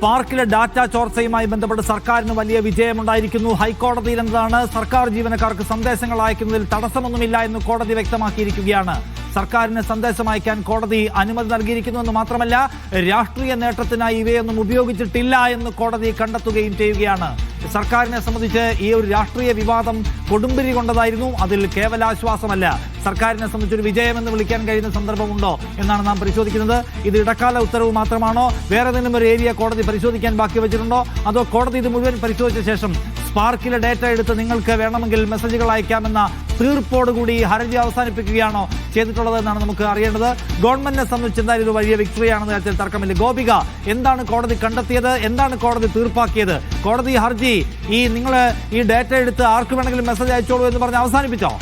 സ്പാർക്കിലെ data ചോർച്ചയുമായി ബന്ധപ്പെട്ട് സർക്കാരിന് വലിയ വിജയമുണ്ടായിരിക്കുന്നു. ഹൈക്കോടതിയിൽ എന്നതാണ് സർക്കാർ ജീവനക്കാർക്ക് സന്ദേശങ്ങൾ അയക്കുന്നതിൽ തടസ്സമൊന്നുമില്ല എന്ന് കോടതി വ്യക്തമാക്കിയിരിക്കുകയാണ്. സർക്കാരിന് സന്ദേശം അയക്കാൻ കോടതി അനുമതി നൽകിയിരിക്കുന്നു എന്ന് മാത്രമല്ല, രാഷ്ട്രീയ നേട്ടത്തിനായി ഇവയൊന്നും ഉപയോഗിച്ചിട്ടില്ല എന്ന് കോടതി കണ്ടെത്തുകയും ചെയ്യുകയാണ്. സർക്കാരിനെ സംബന്ധിച്ച് ഈ ഒരു രാഷ്ട്രീയ വിവാദം കൊടുമ്പിരി കൊണ്ടതായിരുന്നു. അതിൽ കേവലാശ്വാസമല്ല, സർക്കാരിനെ സംബന്ധിച്ചൊരു വിജയമെന്ന് വിളിക്കാൻ കഴിയുന്ന സന്ദർഭമുണ്ടോ എന്നാണ് നാം പരിശോധിക്കുന്നത്. ഇത് ഇടക്കാല ഉത്തരവ് മാത്രമാണോ, വേറെ ഏതെങ്കിലും ഒരു ഏരിയ കോടതി പരിശോധിക്കാൻ ബാക്കി വെച്ചിട്ടുണ്ടോ, അതോ കോടതി ഇത് മുഴുവൻ പരിശോധിച്ച ശേഷം സ്പാർക്കിലെ ഡേറ്റ എടുത്ത് നിങ്ങൾക്ക് വേണമെങ്കിൽ മെസ്സേജുകൾ അയക്കാമെന്ന തീർപ്പോടുകൂടി ഹർജി അവസാനിപ്പിക്കുകയാണോ ചെയ്തിട്ടുള്ളത് എന്നാണ് നമുക്ക് അറിയേണ്ടത്. ഗവൺമെന്റിനെ സംബന്ധിച്ച് എന്തായാലും ഇത് വലിയ വിക്ടറിയാണെന്ന് കാര്യത്തിൽ തർക്കമില്ല. ഗോപിക, എന്താണ് കോടതി കണ്ടെത്തിയത്, എന്താണ് കോടതി തീർപ്പാക്കിയത്? കോടതി ഹർജി നിങ്ങൾ ഈ ഡേറ്റ എടുത്ത് ആർക്ക് വേണമെങ്കിലും മെസ്സേജ് അയച്ചോളൂ എന്ന് പറഞ്ഞ് അവസാനിപ്പിച്ചോ?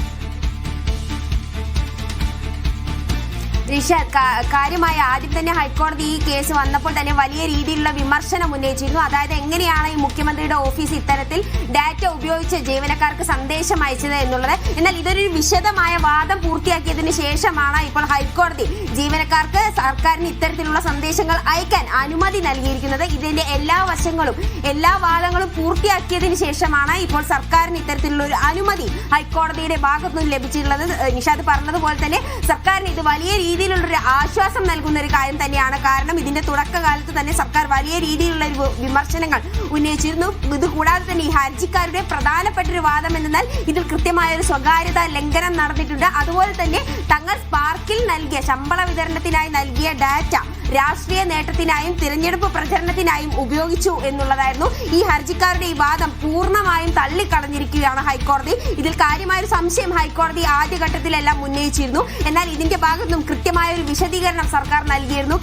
കാര്യമായ ആദ്യം തന്നെ ഹൈക്കോടതി ഈ കേസ് വന്നപ്പോൾ തന്നെ വലിയ രീതിയിലുള്ള വിമർശനം ഉന്നയിച്ചിരുന്നു. അതായത് എങ്ങനെയാണ് ഈ മുഖ്യമന്ത്രിയുടെ ഓഫീസ് ഇത്തരത്തിൽ ഡാറ്റ ഉപയോഗിച്ച് ജീവനക്കാർക്ക് സന്ദേശം അയച്ചത് എന്നുള്ളത്. എന്നാൽ ഇതൊരു വിശദമായ വാദം പൂർത്തിയാക്കിയതിന് ശേഷമാണ് ഇപ്പോൾ ഹൈക്കോടതി ജീവനക്കാർക്ക് സർക്കാരിന് ഇത്തരത്തിലുള്ള സന്ദേശങ്ങൾ അയക്കാൻ അനുമതി നൽകിയിരിക്കുന്നത്. ഇതിന്റെ എല്ലാ വശങ്ങളും എല്ലാ വാദങ്ങളും പൂർത്തിയാക്കിയതിന് ശേഷമാണ് ഇപ്പോൾ സർക്കാരിന് ഇത്തരത്തിലുള്ള ഒരു അനുമതി ഹൈക്കോടതിയുടെ ഭാഗത്തുനിന്ന് ലഭിച്ചിട്ടുള്ളത്. നിഷാദ് പറഞ്ഞതുപോലെ തന്നെ സർക്കാരിന് ഇത് വലിയ രീതിയിലുള്ളൊരു ആശ്വാസം നൽകുന്ന ഒരു കാര്യം തന്നെയാണ്. കാരണം ഇതിന്റെ തുടക്കകാലത്ത് തന്നെ സർക്കാർ വലിയ രീതിയിലുള്ള വിമർശനങ്ങൾ ഉന്നയിച്ചിരുന്നു. ഇത് കൂടാതെ തന്നെ ഈ ഹർജിക്കാരുടെ പ്രധാനപ്പെട്ട ഒരു വാദം എന്നാൽ ഇതിൽ കൃത്യമായ ഒരു സ്വകാര്യത ലംഘനം നടന്നിട്ടുണ്ട്. അതുപോലെ തന്നെ തങ്ങൾ സ്പാർക്കിൽ നൽകിയ ശമ്പള വിതരണത്തിനായി നൽകിയ ഡാറ്റ രാഷ്ട്രീയ നേട്ടത്തിനായും തിരഞ്ഞെടുപ്പ് പ്രചരണത്തിനായും ഉപയോഗിച്ചു എന്നുള്ളതായിരുന്നു. ഈ ഹർജിക്കാരുടെ ഈ വാദം പൂർണ്ണമായും തള്ളിക്കളഞ്ഞിരിക്കുകയാണ് ഹൈക്കോടതി. ഇതിൽ കാര്യമായൊരു സംശയം ഹൈക്കോടതി ആദ്യഘട്ടത്തിലെല്ലാം ഉന്നയിച്ചിരുന്നു. എന്നാൽ ഇതിന്റെ ഭാഗത്തുനിന്നും കൃത്യമായ ഒരു വിശദീകരണം സർക്കാർ നൽകിയിരുന്നു.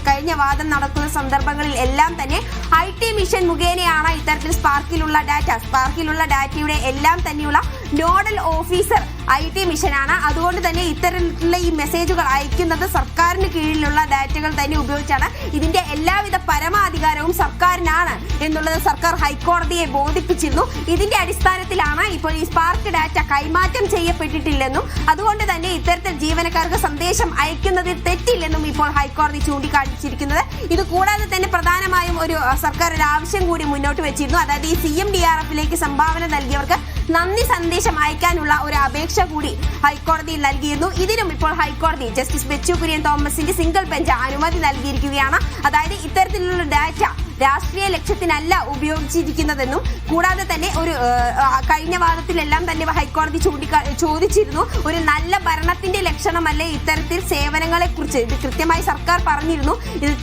കഴിഞ്ഞ വാദം നടക്കുന്ന സന്ദർഭങ്ങളിൽ എല്ലാം തന്നെ IT മിഷൻ മുഖേനയാണ് ഇത്തരത്തിൽ സ്പാർക്കിലുള്ള ഡാറ്റയുടെ എല്ലാം തന്നെയുള്ള നോഡൽ ഓഫീസർ IT മിഷനാണ്. അതുകൊണ്ട് തന്നെ ഇത്തരത്തിലുള്ള ഈ മെസ്സേജുകൾ അയക്കുന്നത് സർക്കാരിന് കീഴിലുള്ള ഡാറ്റകൾ തന്നെ ഉപയോഗിച്ചാണ്. ഇതിന്റെ എല്ലാവിധ പരമാധികാരവും സർക്കാരിനാണ് എന്നുള്ളത് സർക്കാർ ഹൈക്കോടതിയെ ബോധിപ്പിച്ചിരുന്നു. ഇതിന്റെ അടിസ്ഥാനത്തിലാണ് ഇപ്പോൾ ഈ സ്പാർക്ക് ഡാറ്റ കൈമാറ്റം ചെയ്യപ്പെട്ടിട്ടില്ലെന്നും അതുകൊണ്ട് തന്നെ ഇത്തരത്തിൽ ജീവനക്കാർക്ക് സന്ദേശം അയക്കുന്നതിൽ തെറ്റില്ലെന്നും ഇപ്പോൾ ഹൈക്കോടതി ചൂണ്ടിക്കാണിച്ചിരിക്കുന്നത്. ഇത് കൂടാതെ തന്നെ പ്രധാനമായും സർക്കാർ ഒരു ആവശ്യം കൂടി മുന്നോട്ട് വെച്ചിരുന്നു. അതായത് ഈ CMDRFലേക്ക് സംഭാവന നൽകിയവർക്ക് നന്ദി സന്ദേശം അയക്കാനുള്ള ഒരു അപേക്ഷ കൂടി ഹൈക്കോടതിയിൽ നൽകിയിരുന്നു. ഇതിനും ഇപ്പോൾ ഹൈക്കോടതി ജസ്റ്റിസ് ബെച്ചു കുര്യൻ തോമസിന്റെ സിംഗിൾ ബെഞ്ച് അനുമതി നൽകിയിരിക്കുകയാണ്. അതായത് ഇത്തരത്തിലുള്ള ഡാറ്റ രാഷ്ട്രീയ ലക്ഷ്യത്തിനല്ല ഉപയോഗിച്ചിരിക്കുന്നതെന്നും കൂടാതെ തന്നെ കഴിഞ്ഞ വാദത്തിലെല്ലാം തന്നെ ഹൈക്കോടതി ചോദിച്ചിരുന്നു, ഒരു നല്ല ഭരണത്തിന്റെ ലക്ഷണമല്ലേ ഇത്തരത്തിൽ സേവനങ്ങളെ കുറിച്ച്. ഇത് കൃത്യമായി സർക്കാർ പറഞ്ഞിരുന്നു. ഇത്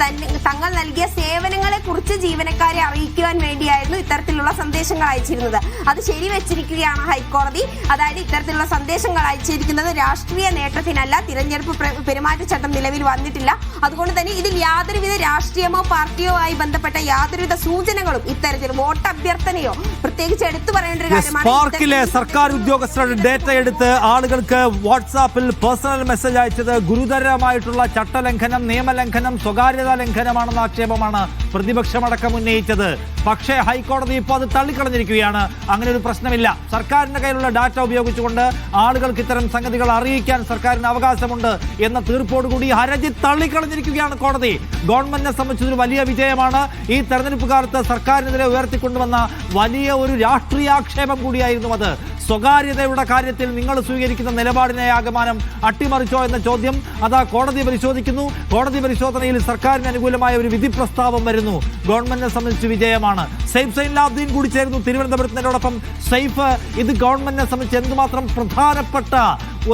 തങ്ങൾ നൽകിയ സേവനങ്ങളെ കുറിച്ച് ജീവനക്കാരെ അറിയിക്കുവാൻ വേണ്ടിയായിരുന്നു ഇത്തരത്തിലുള്ള സന്ദേശങ്ങൾ അയച്ചിരുന്നത്. അത് ശരിവെച്ചിരിക്കുകയാണ് ഹൈക്കോടതി. അതായത് ഇത്തരത്തിലുള്ള സന്ദേശങ്ങൾ അയച്ചിരിക്കുന്നത് രാഷ്ട്രീയ നേട്ടത്തിനല്ല, തിരഞ്ഞെടുപ്പ് പെരുമാറ്റച്ചട്ടം നിലവിൽ വന്നിട്ടില്ല. അതുകൊണ്ട് തന്നെ ഇതിൽ യാതൊരുവിധ രാഷ്ട്രീയമോ പാർട്ടിയോ ആയി ബന്ധപ്പെട്ട യാതൊരുവിധ സൂചനകളും ഇത്തരത്തിൽ വോട്ട് അഭ്യർത്ഥനയോ പ്രത്യേകിച്ച് എടുത്തു പറയേണ്ട ഒരു കാര്യമാണ്. സ്പാർക്കിലെ സർക്കാർ ഉദ്യോഗസ്ഥരുടെ ഡേറ്റ എടുത്ത് ആളുകൾക്ക് വാട്സാപ്പിൽ പേഴ്സണൽ മെസ്സേജ് അയച്ചത് ഗുരുതരമായിട്ടുള്ള ചട്ടലംഘനം, നിയമലംഘനം, സ്വകാര്യതാ ലംഘനമാണെന്ന ആക്ഷേപമാണ് പ്രതിപക്ഷമടക്കം ഉന്നയിച്ചത്. പക്ഷേ ഹൈക്കോടതി ഇപ്പോൾ അത് തള്ളിക്കളഞ്ഞിരിക്കുകയാണ്. അങ്ങനെ ഒരു പ്രശ്നമില്ല. സർക്കാരിന്റെ കയ്യിലുള്ള ഡാറ്റ ഉപയോഗിച്ചുകൊണ്ട് ആളുകൾക്ക് ഇത്തരം സംഗതികൾ അറിയിക്കാൻ സർക്കാരിന് അവകാശമുണ്ട് എന്ന തീർപ്പോടുകൂടി ഹർജി തള്ളിക്കളഞ്ഞിരിക്കുകയാണ് കോടതി. ഗവൺമെന്റിനെ സംബന്ധിച്ചൊരു വലിയ വിജയമാണ്. ഈ തെരഞ്ഞെടുപ്പ് കാലത്ത് സർക്കാരിനെതിരെ ഉയർത്തിക്കൊണ്ടുവന്ന വലിയ ഒരു രാഷ്ട്രീയാക്ഷേപം കൂടിയായിരുന്നു അത്. സ്വകാര്യതയുടെ കാര്യത്തിൽ നിങ്ങൾ സ്വീകരിക്കുന്ന നിലപാടിനെ ആകമാനം അട്ടിമറിച്ചോ എന്ന ചോദ്യം അതാ കോടതി പരിശോധിക്കുന്നു. കോടതി പരിശോധനയിൽ സർക്കാരിന് അനുകൂലമായ ഒരു വിധി പ്രസ്താവം വരുന്നു. ഗവൺമെന്റിനെ സംബന്ധിച്ച് വിജയമാണ്. സൈഫ് സൈൻലാബ്ദീൻ കൂടി ചേർന്നു തിരുവനന്തപുരത്തിനോടൊപ്പം. സൈഫ്, ഇത് ഗവൺമെന്റിനെ സംബന്ധിച്ച് എന്തുമാത്രം പ്രധാനപ്പെട്ട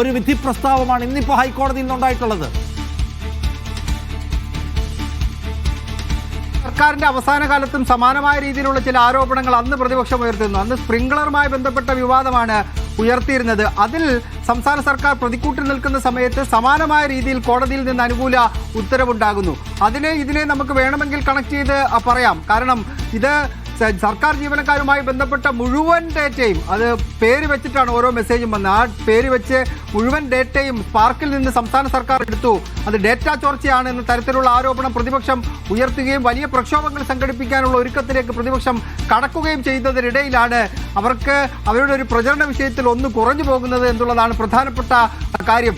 ഒരു വിധി പ്രസ്താവമാണ് ഇന്നിപ്പോ ഹൈക്കോടതിയിൽ നിന്നുണ്ടായിട്ടുള്ളത്? സർക്കാരിന്റെ അവസാന കാലത്തും സമാനമായ രീതിയിലുള്ള ചില ആരോപണങ്ങൾ അന്ന് പ്രതിപക്ഷം ഉയർത്തുന്നു. അന്ന് സ്പ്രിംഗ്ലറുമായി ബന്ധപ്പെട്ട വിവാദമാണ് ഉയർത്തിയിരുന്നത്. അതിൽ സംസ്ഥാന സർക്കാർ പ്രതിക്കൂട്ടിൽ നിൽക്കുന്ന സമയത്ത് സമാനമായ രീതിയിൽ കോടതിയിൽ നിന്ന് അനുകൂല ഉത്തരവുണ്ടാകുന്നു. ഇതിനെ നമുക്ക് വേണമെങ്കിൽ കണക്ട് ചെയ്ത് പറയാം. കാരണം ഇത് സർക്കാർ ജീവനക്കാരുമായി ബന്ധപ്പെട്ട മുഴുവൻ ഡേറ്റയും, അത് പേര് വെച്ചിട്ടാണ് ഓരോ മെസ്സേജും വന്നത്. ആ പേര് വെച്ച് മുഴുവൻ ഡേറ്റയും സ്പാർക്കിൽ നിന്ന് സംസ്ഥാന സർക്കാർ എടുത്തു. അത് ഡേറ്റ ചോർച്ചയാണ് എന്ന തരത്തിലുള്ള ആരോപണം പ്രതിപക്ഷം ഉയർത്തുകയും വലിയ പ്രക്ഷോഭങ്ങൾ സംഘടിപ്പിക്കാനുള്ള ഒരുക്കത്തിലേക്ക് പ്രതിപക്ഷം കടക്കുകയും ചെയ്യുന്നതിനിടയിലാണ് അവരുടെ ഒരു പ്രചരണ വിഷയത്തിൽ ഒന്ന് കുറഞ്ഞു പോകുന്നത് എന്നുള്ളതാണ് പ്രധാനപ്പെട്ട കാര്യം.